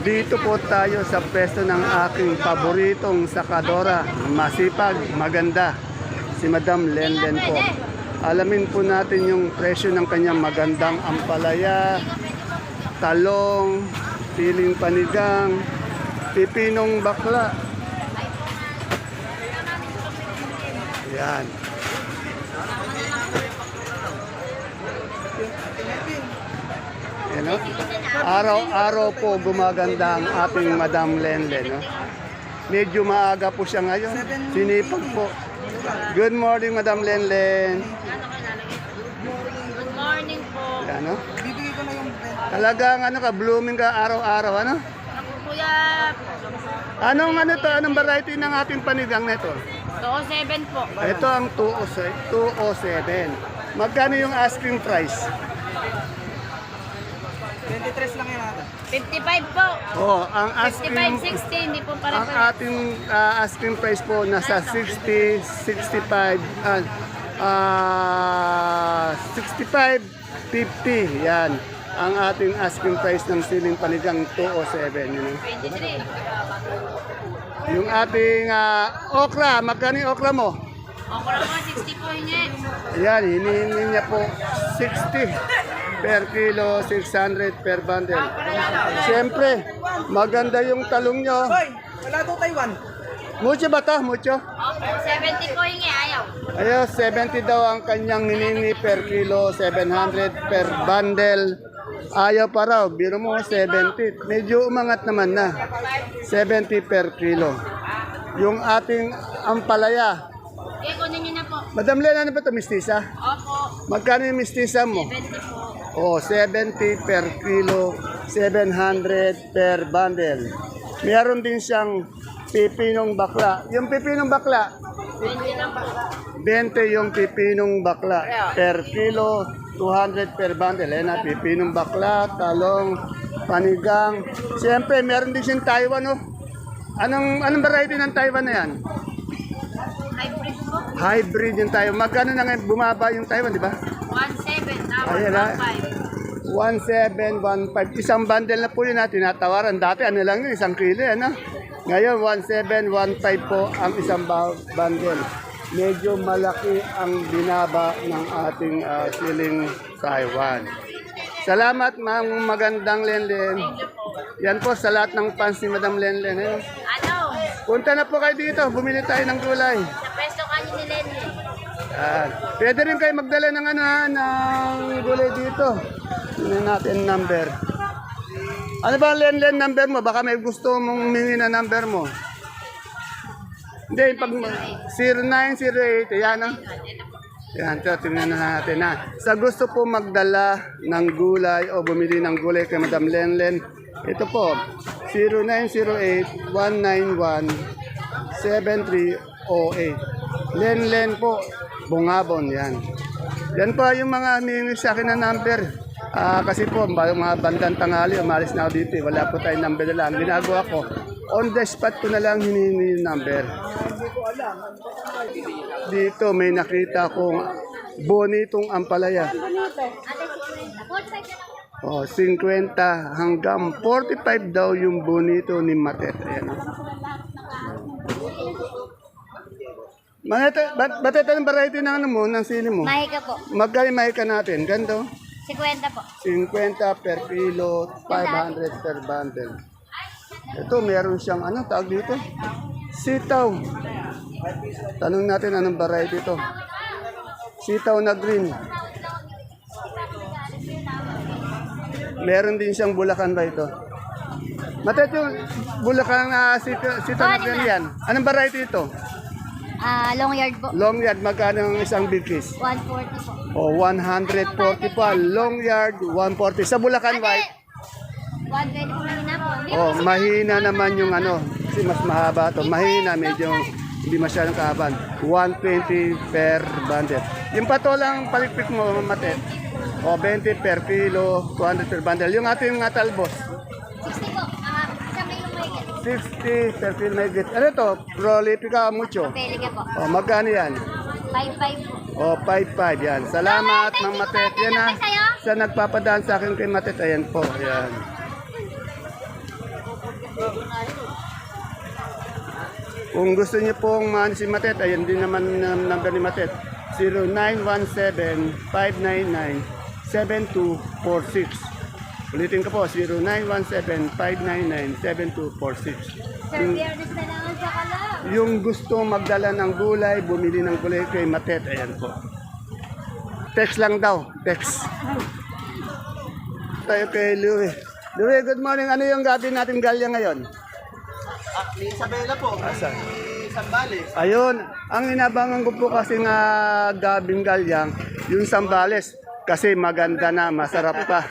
Dito po tayo sa pwesto ng aking paboritong sakadora, masipag, maganda, si Madam Lenlen po. Alamin po natin yung presyo ng kanyang magandang ampalaya, talong, piling panigang, pipinong bakla. Yan. Ano? Araw-araw po gumaganda ang ating Madam Lenlen. No? Medyo maaga po siya ngayon. Sinipag po. Good morning, Madam Lenlen. Good morning po. Ano? Talagang ano ka, blooming ka araw-araw, ano? Ako kuya, Anong variety ng ating panigang na ito? 207 po. Ito ang 207. Magkano yung asking price? 23 lang yan ata. 55 po. Oh, ang asking 55, 60, hindi po ang para ating asking price po nasa 60, 65, 65, 50. Yan. Ang ating asking price ng siling panigang 207. Yun. 23. Yung ating okra, magkano yung okra mo? Ako lang mga 60 po hingi. Ayan, hinihingi niya po 60 per kilo, 600 per bundle. Siyempre, maganda yung talong nyo. Hoy, wala daw Taiwan. Mucho ba to? Mucho? Opo, 70 po hingi, ayaw. Ayo, 70 daw ang kanyang hinihingi per kilo, 700 per bundle. Ayaw pa raw, biro mo 70. Medyo umangat naman na. 70 per kilo. Yung ating ampalaya. Okay, kunin nyo na po. Madam Len, ano ba ito, mistisa? Opo, Magkano yung mistisa mo? 70 po. O, 70 per kilo, 700 per bundle. Meron din siyang pipinong bakla. Yung pipinong bakla, 20 lang po. 20 yung pipinong bakla. Per kilo, 200 per bundle. Ayan na, pipinong bakla, talong, panigang. Siyempre, meron din siyang Taiwan, no? Anong variety ng Taiwan na yan? Hybrid po. Hybrid yung Taiwan. Magkano na ngayon bumaba yung Taiwan, di ba? 17, Ayan na. 5. 1715. Isang bundle na po yun na tinatawaran. Dati ano lang yun, isang kilo, ano? Ngayon, 1715 po ang isang bundle. Medyo malaki ang binaba ng ating siling Taiwan. Salamat, ma'am, magandang Lenlen. Yan po sa lahat ng fans ni Madam Lenlen. Eh. Ano? Punta na po kayo dito, bumili tayo ng gulay. Sa pwesto kanyo ni Lenny. Yan. Pwede rin kayo magdala ng ng gulay dito. Tingnan natin ang number. Ano ba ang Lenlen number mo? Baka may gusto mong humingi na number mo. Hindi, pag 0908, yan ah. Yan, ito, tingnan na natin na. Sa gusto po magdala ng gulay o bumili ng gulay kay Madam Lenlen, ito po, 0908-191-7308. Lenlen po, Bungabon, yan. Yan po yung mga humingi sa akin na number. Kasi po, mga bandang tanghali, umalis na ako dito. Wala po tayong number na lang. Ginagawa ko, on the spot ko na lang hinihingi yung number. Dito may nakita kong bonitong ampalaya. Oh, 50 hanggang 45 daw yung bonito ni Matet. Ayan. Batet, anong variety ng ano mo, ng sili mo? Mahika po. Magkano mahika natin? Ganto? 50 po. 50 per kilo, 500 per bundle. Ito, meron siyang ano, tawag dito? Sitaw. Tanong natin anong variety ito. Sitaw na green. Meron din siyang Bulacan ba ito? Matet yung Bulacan sitaw na green yan. Anong variety ito? Long yard po. Long yard, magkano ang isang big fish? 140 po. O, 140 pa. Long yard, 140. Sa Bulacan White, 120 po na po. oh, mahina naman yung ano. Kasi mas mahaba to. Mahina, medyo hindi masyadong kahaban. 120 per bundle. Yung patolang palikpik mo, Matet. O, 20 per kilo, 200 per bundle. Yung ating talbos, 60 po. Isang may lumay 60 per kilo may git. Ano to? Prolifica mucho. Peli ka po. O, magkano yan? 5-5 po. O, 5-5 yan. Salamat, Mang Matet. Yan na. Sa nagpapadaan sa akin kay Matet, ayan po. Ayan. Kung gusto niyo pong man si Matet, ayun din naman ang number ni Matet. 0917-599-7246. Ulitin ko po, 0917-599-7246. Sir, biyernes na naman sa kalab. Yung gusto magdala ng gulay, bumili ng gulay kay Matet, ayan po. Text lang daw, text. Tayo kay Louie. Louie, good morning. Ano yung gabi natin galya ngayon? Ni Isabela po. Asan? Ni Sambales. Ayun, ang inabangan ko po kasi nga gabing galyang, yung Sambales. Kasi maganda na, masarap pa.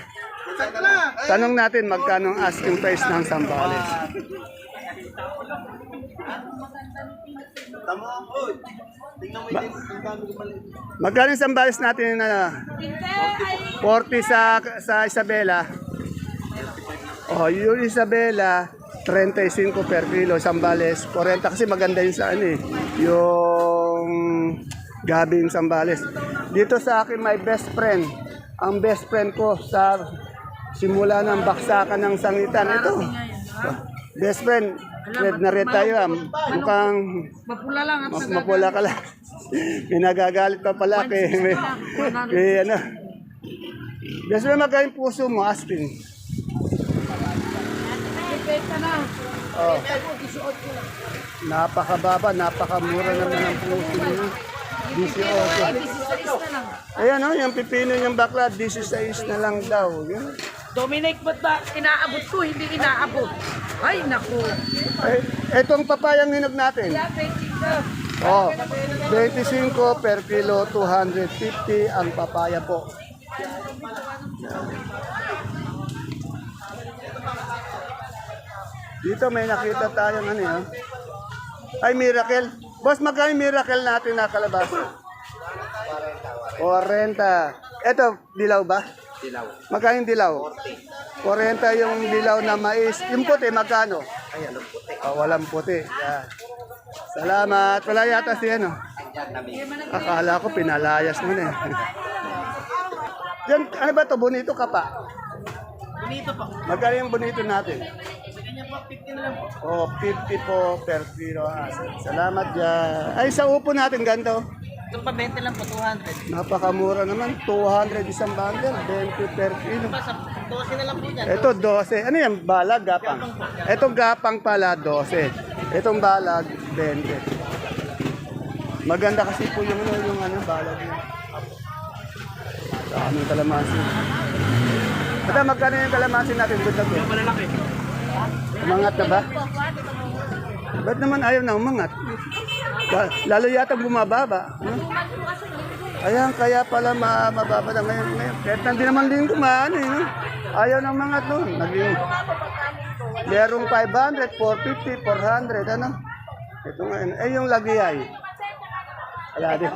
Tanong natin magkano ang asking price ng Sambales. Tama. Oy. Tingnan mo din. Ang dami ko mali. Magkano yung Sambales natin na 40 sa Isabela? Oh, yung Isabela 35 per kilo, Sambales 40 kasi maganda yun sa ano eh, yung gabing Sambales. Dito sa akin may best friend. Ang best friend ko sa simula ng baksakan ng sangitan. Ito. Best friend. Red na red tayo. Mukhang Mapula lang at mapula ka lang. Pinagagalit pa pala kay ano. Best friend, magkain puso mo, Aspin. Ipeka na. Oh. Napakababa, napakamura naman ang puso niyo. 18. Ayan o, yung pipino niyang bakla, 16 na lang daw. Yan. Dominic, ba't ba inaabot ko? Hindi inaabot. Ay, naku. Ay, etong papayang hinog natin. Yeah, thank you. Oh, 25 per kilo, 250 ang papaya po. Dito may nakita tayong ano yun. Ay, miracle. Boss, magkano yung miracle natin na kalabasa? 40. Ito, dilaw ba? Dilaw. Magkano yung dilaw? 40 yung dilaw na mais. Yung puti, magkano? Ay, anong puti? Oh, walang puti. Yan. Salamat. Wala yata si ano. Akala ko pinalayas mo na eh. Yan, ano ba ito? Bonito ka pa? Bonito po. Magkano yung bonito natin? Sa kanya po, 50 na lang po. Oh, 50 po per kilo. Salamat dyan. Ay, sa upo natin, ganito. Ito pa 20 lang po, 200. Napakamura naman. 200 isang bundle. 20 per kilo. Sa 12 na lang po dyan. Ito, 12. Ano yan? Balag, gapang. Ito, gapang pala, 12. Itong balag, 20. Maganda kasi po yung balag niya. Sa aming kalamansi. Ito, magkano yung kalamansi natin? Good na good. Malalaki. Umangat na ba? Ba't naman ayaw na umangat? Lalo yata bumababa. Ayan, kaya pala mababa na ngayon. Kahit hindi naman din kumaano eh. No? Ayaw na umangat no. Naging merong 500, 450, 400. Ano? Ito ngayon. Eh, yung lagiyay. Wala din.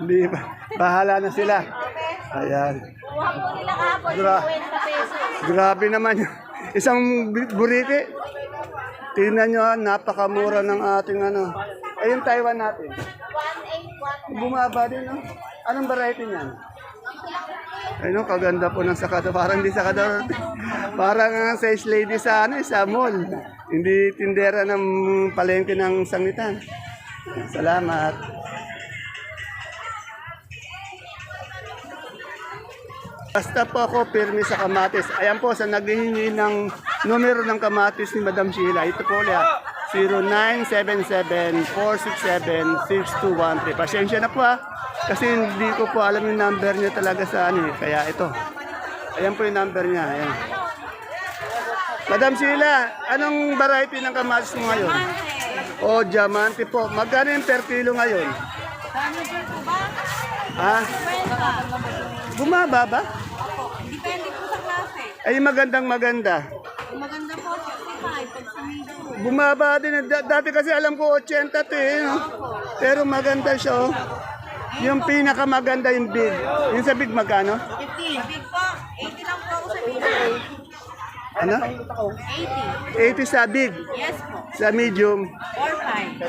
Hindi ba? Bahala na sila. Ayan. Grabe naman yun. Isang burite. Tingnan nyo, napakamura ng ating ano. Eh, yung Taiwan natin. 181. Bumaba din, no? Anong variety niyan? Ay, no, kaganda po ng sakado. Parang di sakado. Parang ang size lady sa, ano, sa mall. Hindi tindera ng palengke ng sangitan. Salamat. Basta po ako pirmi sa kamatis. Ayan po, sa naghihingi ng numero ng kamatis ni Madam Sheila. Ito po ulit, 0977-467-6213. Pasensya na po kasi hindi ko po alam yung number niya talaga sa ano eh. Kaya ito. Ayan po yung number niya. Ayan. Madam Sheila, anong variety ng kamatis mo ngayon? Oh, diamante po. Magkano yung per kilo ngayon? Ha? Bumaba ba? Depende po sa klase. Ay, magandang maganda. Maganda po, 65. Pag sa medyo. Bumaba din. Dati kasi alam ko 80 to eh. No? Pero maganda siya. Oh. Yung pinakamaganda yung big. Yung sa big magkano? 50. Big po, 80 lang po ako sa big. Ano? 80. 80 sa big. Yes po. Sa medium,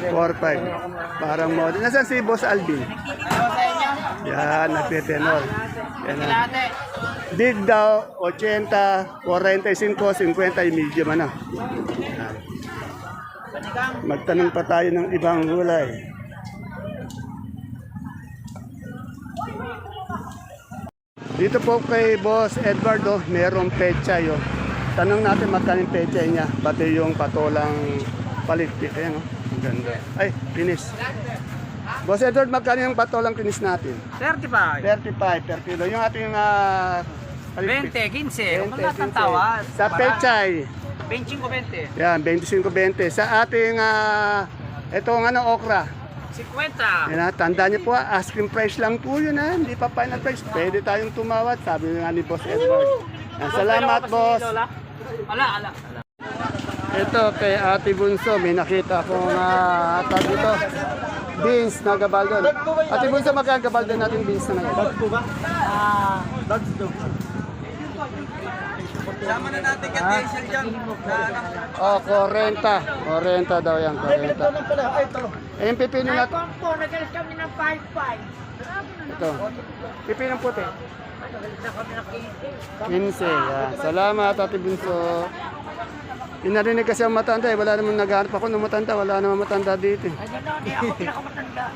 45. 45. Parang modern. Nasaan si Boss Alvin? Yan, nagtetenor. Yan na. Big daw, 80, 45, 50 yung medium ano. Yan. Magtanong pa tayo ng ibang gulay. Dito po kay Boss Edwardo, merong pechay. Oh. Tanong natin magkano yung pechay niya, pati yung patolang palikpik. Ayan, oh. Ang ganda. Ay, finish. Boss Edward, magkano yung patolang finish natin? 35. 35 per kilo. Yung ating 20, 15. 20, Kung 15. tawad. Sa pechay, 25, 20. yan, 25-20. Sa ating, itong okra, 50. yan, tandaan niyo po, asking price lang po yun. Hindi pa final price. Pwede tayong tumawad, sabi nga ni Boss Edward. Yan, salamat, boss. Ala. Ito, kay Ate Bunso, may nakita akong tag dito. Beans na gabaldon. Ate Bunso, magkano gabaldon natin beans na ngayon? Dogs po ba? Dogs do. Sama na natin ka diesel dyan. Oh, 40. 40 daw yan, 40. Eh, yung pipino natin. Po, nagalis kami ng 5-5. Ito. Pipinong puti. Nagalis na kami ng 15. Yan. Salamat, Ate Bunso. Pinarinig kasi ang matanda eh. Wala namang naghanap ako ng matanda. Wala namang matanda dito. Hindi ako pinakamatanda.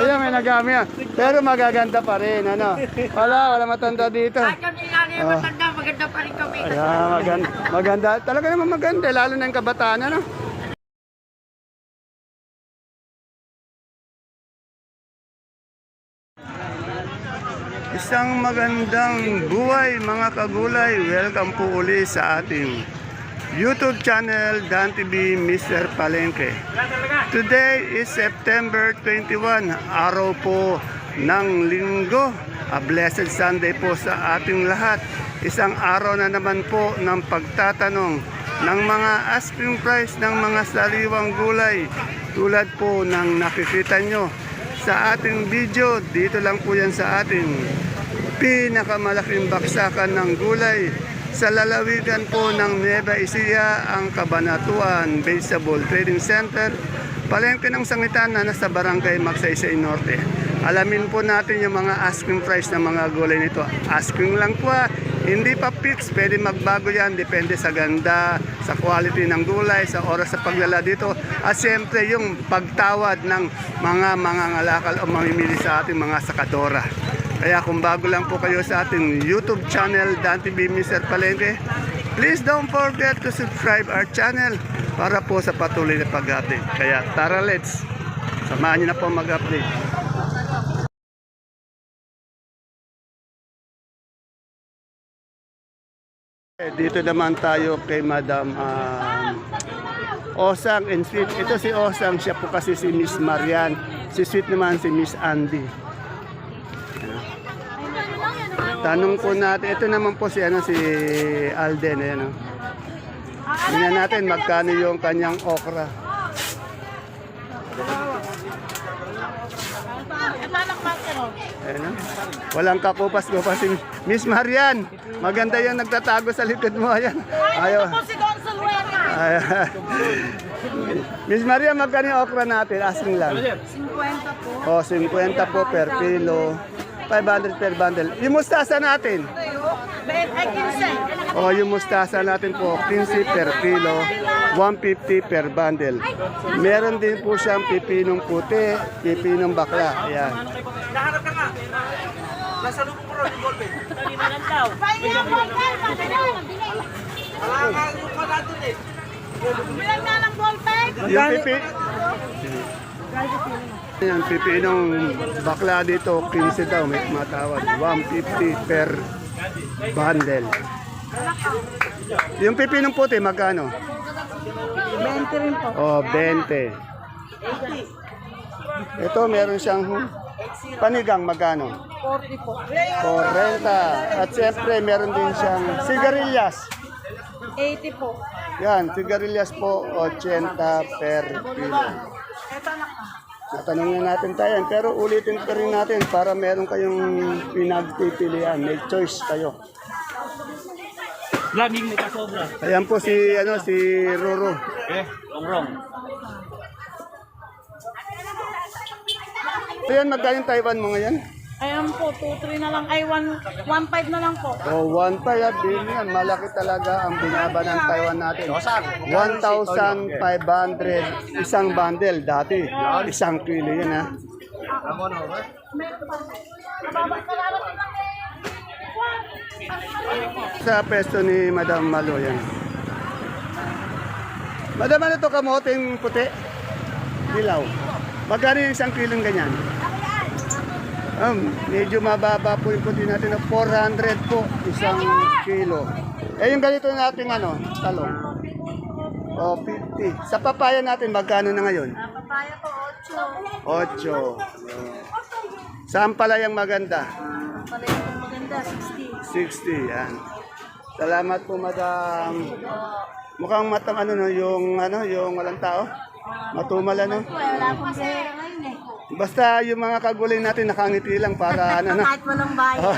Ayun, may nagami yan. Pero magaganda pa rin, ano. Wala matanda dito. Kahit kami lang yung matanda, maganda pa rin kami. Ayan, maganda. Talaga naman maganda, lalo na yung kabataan, ano. Isang magandang buhay mga kagulay. Welcome po uli sa ating YouTube channel Dan TV Mr. Palengke. Today is September 21, araw po ng linggo. A blessed Sunday po sa ating lahat. Isang araw na naman po ng pagtatanong ng mga asking price ng mga sariwang gulay. Tulad po ng nakikita nyo sa ating video, dito lang po yan sa ating pinakamalaking baksakan ng gulay sa lalawigan po ng Nueva Ecija, ang Cabanatuan Vegetable Trading Center, palengke ng sangitan na nasa barangay Magsaysay Norte. Alamin po natin yung mga asking price ng mga gulay nito. Asking lang po, hindi pa fix, pwede magbago yan, depende sa ganda, sa quality ng gulay, sa oras sa paglala dito, at siyempre yung pagtawad ng mga ngalakal o mamimili sa ating mga sakadora. Kaya kung bago lang po kayo sa ating YouTube channel, Dan TV Mr. Palengke, please don't forget to subscribe our channel para po sa patuloy na pag-update. Kaya tara, let's samahan niyo na po mag-update. Dito naman tayo kay Madam Osang and Sweet. Ito si Osang, siya po kasi si Miss Marian. Si Sweet naman si Miss Andy. Tanong po natin, ito naman po si Alden, ayan, oh. Tingnan natin magkano yung kanyang okra. Ayan, oh. Walang kakupas-kupas si Miss Marian. Maganda yung nagtatago sa likod mo, ayan. Ayaw. Si Don Saluena. Ayan. Miss Marian, magkano yung okra natin? Asking lang. 50 po. O, 50 po per kilo. 500 per bundle. Yung mustasa natin. Ay, 15. O, yung mustasa natin po, 15 per kilo, 150 per bundle. Meron din po siyang pipinong puti, pipinong bakla. Ayan. Naharap ka nga. Nasa lubong ko rin yung ballpen. Dali na lang daw. Pahinga po, Nakakalo ka natin eh. bilang na ng ballpen. Yung yung pipinong bakla dito, 15 daw, may matawad. 150 per bundle. Yung pipinong puti, magkano? 20 rin po. O, 20. Ito, meron siyang panigang, magkano? 40 po. 40. At siyempre, meron din siyang sigarilyas. 80 po. Yan, sigarilyas po, 80 per kilo. Natanong na natin tayo, pero ulitin pa rin natin para meron kayong pinagpipilian. May choice kayo. Laging may kasobra. Ayan po si Roro. Longrong. Ayan, magkano yung Taiwan mo ngayon? Ayan po, 2-3 na lang. Ay, 1-5 na lang po. O, 1.5 billion. Malaki talaga ang binaba ng Taiwan natin. 1,500 isang bundle. Dati, isang kilo yun ha. Sa pesto ni Madam Malo yan. Madam, ano to kamoting puti? Dilaw. Magkano yung isang kilong ganyan? Medyo mababa po yung puti natin na 400 po isang kilo. Eh yung ganito natin ano, talong. O 50. Sa papaya natin magkano na ngayon? Papaya po, 8. Saan pala yung maganda? 8. Palaya po maganda, 60. 60 yan. Salamat po madam. Mukhang matam ano no, yung walang tao. Matumal ano. Wala pong pera ngayon eh. Basta yung mga kagulay natin nakangiti lang para ano na. Kahit walang bayan.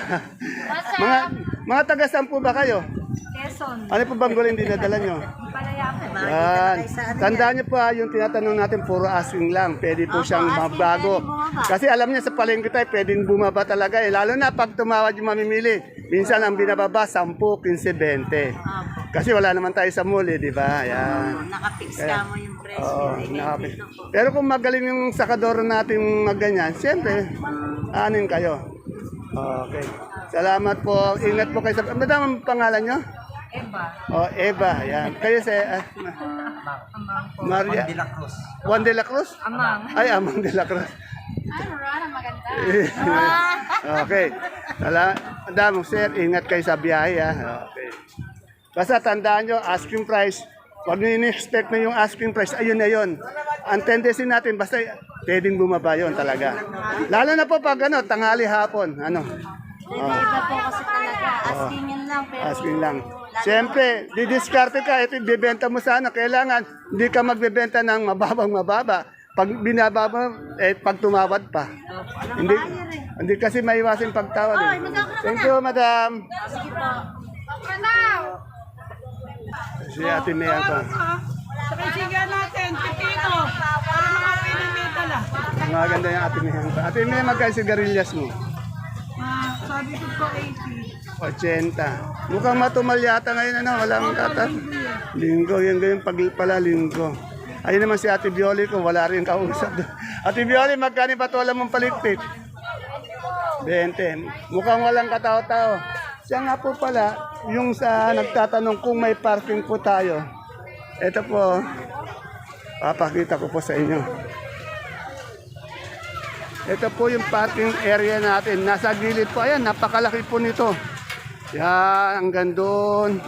mga taga saan po ba kayo? Quezon. Ano po bang gulay dinadala nyo? Palaya po. Yan. Tandaan niyo po yung tinatanong natin puro asking lang. Pwede po siyang mabago. Kasi alam niya sa palengke tayo pwedeng bumaba talaga eh. Lalo na pag tumawad yung mamimili. Minsan ang binababa 10, 15, 20. Kasi wala naman tayo sa mall eh, di ba? Yan. Nakapix ka mo yung presyo. Oo, nakapit. Pero kung magaling yung sakadoro natin magganyan, siyempre, anin kayo. Okay. Salamat po. Ingat po kayo sa... Madam, ang pangalan nyo? Eba. Oh, Eva. Yan. Kayo sa... Maria. De La Cruz. Juan de la Cruz? Amang. Ay, Amang de la Cruz. Ano, Rana, maganda. Okay. Madam, sir, ingat kayo sa biyahe. Ha? Okay. Basta tandaan nyo, asking price. Pag nini-expect na yung asking price, ayun na yun. Ang tendency natin, basta pwedeng bumaba yun talaga. Lalo na po pag ano, tanghali hapon. Ano? Iba po kasi talaga. Askingin lang. Pero Asking lang. Siyempre, didiskarte ka, ito ibibenta mo sana. Kailangan, hindi ka magbebenta ng mababa. Pag binaba mo, pag tumawad pa. Hindi kasi maiwasin pagtawad. Eh. Thank you, madam. sige po. Si Ate Mea pa. Sa kasigan natin, pipino. Para makapin ng medala. Maganda yung Ate Mea pa. Ate Mea, magkano sigarilyas mo? Sabi ko po 80. 80. Mukhang matumal yata ngayon, ano? Walang katat. Linggo, yung pala linggo. Ayun naman si Ate Bioli ko, wala rin kausap. Ate Bioli, magkano ba ito alam mong paligpit? 20. Mukhang walang katao-tao. Siya nga po pala, yung sa nagtatanong kung may parking po tayo. Ito po, papakita ko po sa inyo. Ito po yung parking area natin. Nasa gilid po. Ayan, napakalaki po nito. Yan, hanggang doon.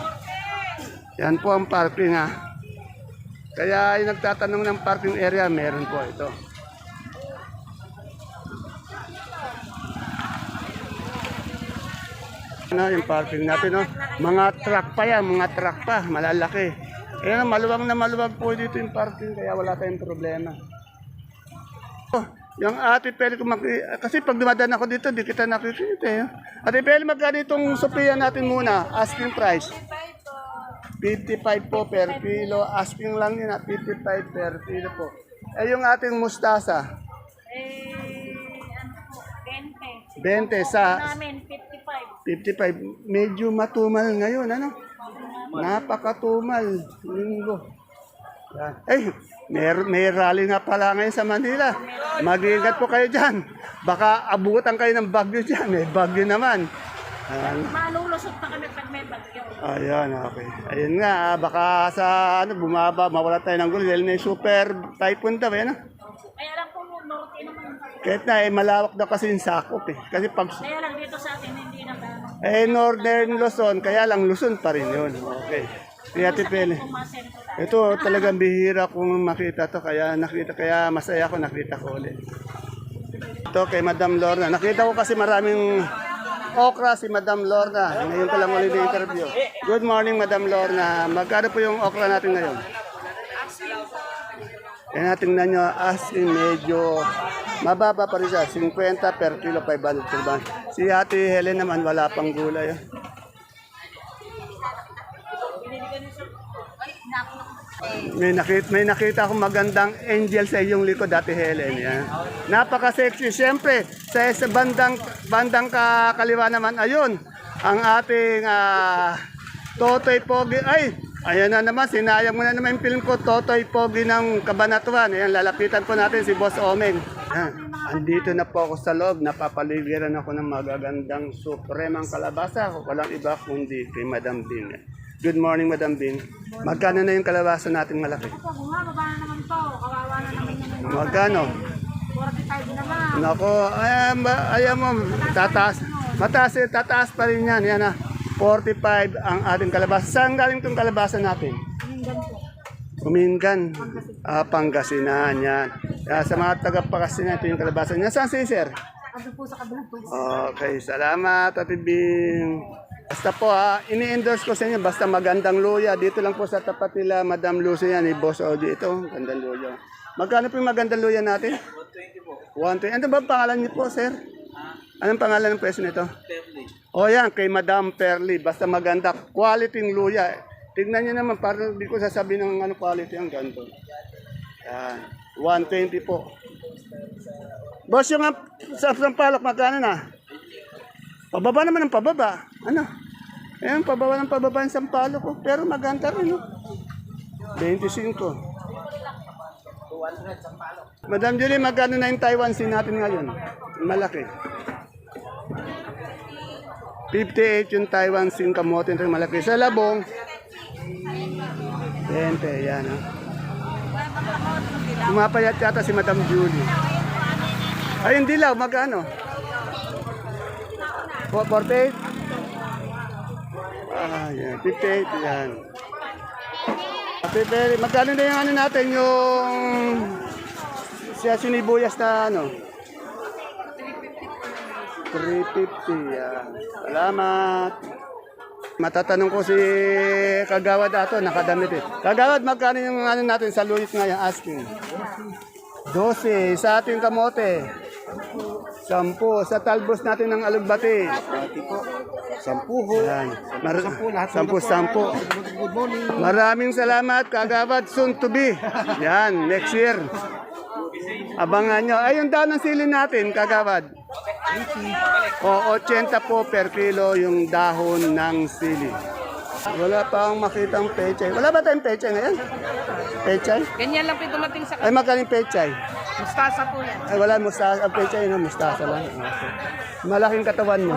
Yan po ang parking ha. Kaya yung nagtatanong ng parking area, meron po ito. Ano, yung parking natin, no? Mga truck pa yan, mga truck pa, malalaki. Ayan, maluwag na maluwag po dito yung parking, kaya wala tayong problema. Oh, yung Ate Peli, kasi pag dumadaan ako dito, di kita nakikita. Eh. Ate Peli, magkano itong Sophia natin muna? Asking price? 55 po per kilo. Asking lang yun, 55 per kilo po. Eh, yung ating mustasa? Ano po, 20. 20 sa... Namin, 55. 55. Medyo matumal ngayon, ano? Napakatumal. Linggo. Yan. Ay, may rally nga pala ngayon sa Manila. Mag-iingat po kayo dyan. Baka abutan kayo ng bagyo dyan. May bagyo naman. Malulusot na kami pag may bagyo. Ayan, okay. Ayun nga, baka sa bumaba, mawala tayo ng gulo. Dahil may super typhoon daw, ano? Kaya lang po, norte naman. Kahit na, malawak daw kasi yung sakop eh. Kasi pag... Kaya lang dito sa atin, hindi na gano'n. Northern Luzon, kaya lang Luzon pa rin yun. Okay. Kaya Peli. Ito talagang bihira kung makita to, kaya masaya ako nakita ko ulit. Ito kay Madam Lorna. Nakita ko kasi maraming okra si Madam Lorna. Ngayon ko lang ulit na interview. Good morning, Madam Lorna. Magkano po yung okra natin ngayon? Kaya tingnan nyo, asking medyo mababa pa rin siya. 50 per kilo, 500 per bag. Si Ate Helen naman, wala pang gulay. May nakita akong magandang angel sa iyong likod, Ate Helen. Yan. Napaka-sexy. Siyempre, sa bandang kaliwa naman, ayun, ang ating Totoy Pogi. Ay, ayan na naman, sinayang mo na naman yung film ko, Totoy Pogi ng Cabanatuan. Ayan, lalapitan po natin si Boss Omeng. Yan. Andito na po ako sa loob, napapaligiran ako ng magagandang supremang kalabasa. Walang iba kundi kay Madam Bing. Good morning, Madam Bing. Magkano na yung kalabasa natin malaki? Ito, baba na naman to. Kawawa na naman yan. Magkano? 45 naman. Nako, ayan mo, tataas pa rin yan. Yan 45 ang ating kalabasa. Saan galing itong kalabasa natin? Kumingan. Pangasinan, yan. Sa mga taga-Pangasinan, ito yung kalabasa niya. Saan si Sir? Ano po sa kabilang po? Okay, salamat, Ate Bing. Basta po ini-endorse ko sa inyo, basta magandang luya. Dito lang po sa tapat nila, Madam Lucy yan, ni Boss Oji. Ito, magandang luya. Magkano po yung magandang luya natin? 120 po. 120. Ano ba ang pangalan niyo po, sir? Anong pangalan ng pwesto nito? Perli. O yan, kay Madam Perli. Basta maganda, quality ng luya. Tignan niyo naman, parang hindi ko sasabihin ng quality ang ganito. Yan, 120 po. Boss, yung sa palok, magkano na? Pababa naman ng pababa. Ano? Ayan, pababa ng pababa yung sampalok ko. Pero maganda rin, no? 25. 200 sampalok. Madam Julie, magkano na yung Taiwan Sea natin ngayon? Malaki. 58 yung Taiwan Sea kamote ito malaki. Sa labong, 20, yan, ha? Umapayat yata si Madam Julie. Ay, yung dilaw, magkano? 48? Yan. 58, yan. Ate Perry, magkano na yung natin, yung siya sinibuyas na 350, yan. Salamat. Matatanong ko si Kagawad ato, nakadamit eh. Kagawad, magkano yung natin sa lulit ngayon, asking? 12, sa ating kamote. 10, sa talbos natin ng alugbati. 10 ho. Yan. 10. Maraming salamat, Kagawad, soon to be. Yan, next year. Abangan nyo. Ayun daw ng sili natin, Kagawad. O 80 po per kilo yung dahon ng sili. Wala pa akong makitang pechay. Wala ba tayong pechay ngayon? Pechay? Ganyan lang po yung dumating sa Ay, magkaling pechay? mustasa po yan. Ay, wala mustasa. Ang pechay, no? Mustasa lang. Okay. Malaking katawan mo.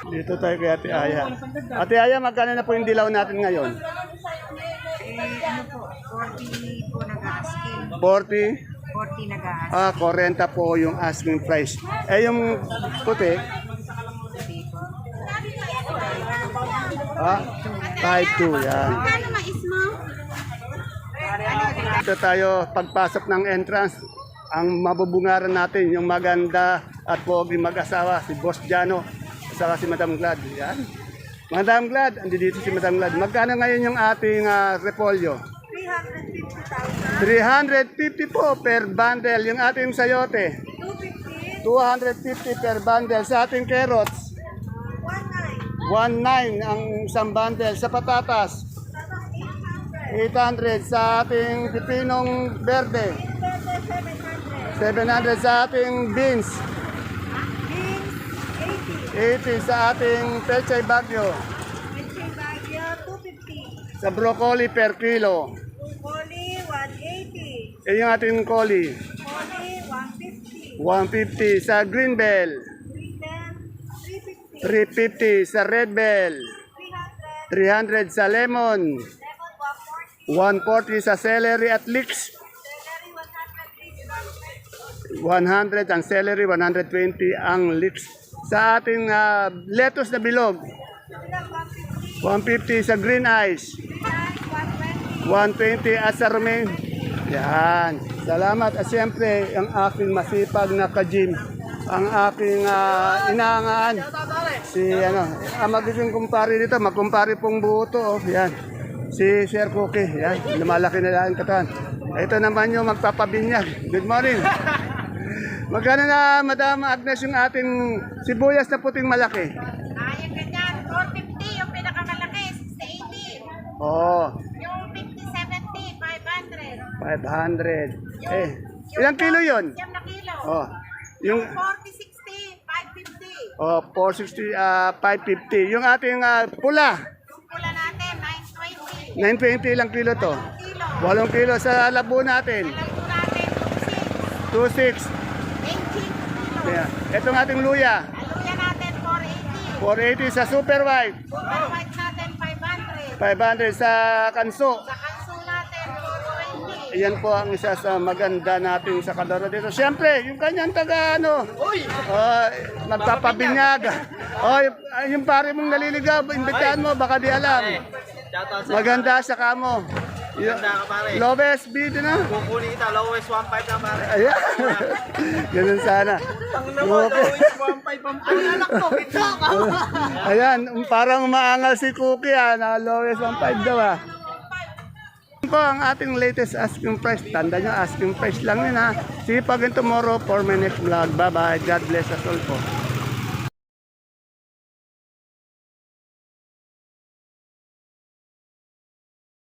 Dito tayo kay Ate Aya. Ate Aya, magkano na po yung dilaw natin ngayon? Ano po, 40 po nag-asking. 40? 40 nag-asking. 40 po yung asking price. Eh, yung puti? 5.2, yan. Ano mais mo? Dito tayo, pagpasok ng entrance, ang mabubungaran natin, yung maganda at pogi mag-asawa, si Boss Jano, saka si Madam Glad. Yan. Madam Glad, andi dito si Madam Glad. Magkano ngayon yung ating repolyo? 350 po per bundle. Yung ating sayote? 250 per bundle. Sa ating carrots? 19 ang isang bundle. Sa patatas? 800. Sa ating pipinong verde? 700. Sa ating beans? 80 sa ating pechay bagyo. Sa broccoli per kilo. Broccoli, 180. Yung ating coli. Broccoli, 150. 150 sa green bell. Green bell, 350. 350 sa red bell. 300 sa lemon. Lemon, 140 140. sa celery at leeks. Celery, 100 ang celery, 120 ang leeks. Sa ating lettuce na bilog. 150 sa green eyes. 120 at sa romaine. Yan. Salamat. At siyempre, ang aking masipag na ka-gym, ang aking inaangaan. Si, magiging kumpare dito. Magkumpare pong buo to. Oh. Yan. Si Sir Cookie. Yan. Lumalaki na lang ang katawan. Ito naman yung magpapabinyag. Good morning. Magkano na, Madam Agnes, yung ating sibuyas na puting malaki? Yung ganyan, 450 yung pinakamalaki, 680. Oo. Yung 500. Ilang kilo yun? Siyam na kilo. Oh, yung 40, 60, 550. oh, 460, 550. Yung ating pula, Yung pula natin, 920. 920 ilang kilo to? Kilo. 8 kilo sa labo natin. Alam po natin, 26. 26. 18 kilo. Yeah. Itong ating luya, Aluya natin, 480. 480 sa super white, Super white natin, 500. 500 sa kanso. Sa kanso natin, 420. Ayan po ang isa sa maganda natin sa kadaro dito. Siyempre, yung kanyang taga magpapabinyag. Yung pare mong naliligaw, imbitahan mo, baka di alam. Shoutout sa Maganda sa kamo. Maganda ka pare. Lowest bid na. Kukunin kita, lowest 1.5 na pare. Ayan. Ganun sana. Okay. Ang anak ko, ito ka. Ayan, parang umaangal si Cookie na lowest 1.5 daw Ito po ang ating latest asking price. Tanda nyo, asking price lang yun ha. See you again tomorrow for my next vlog. Bye-bye. God bless us all po.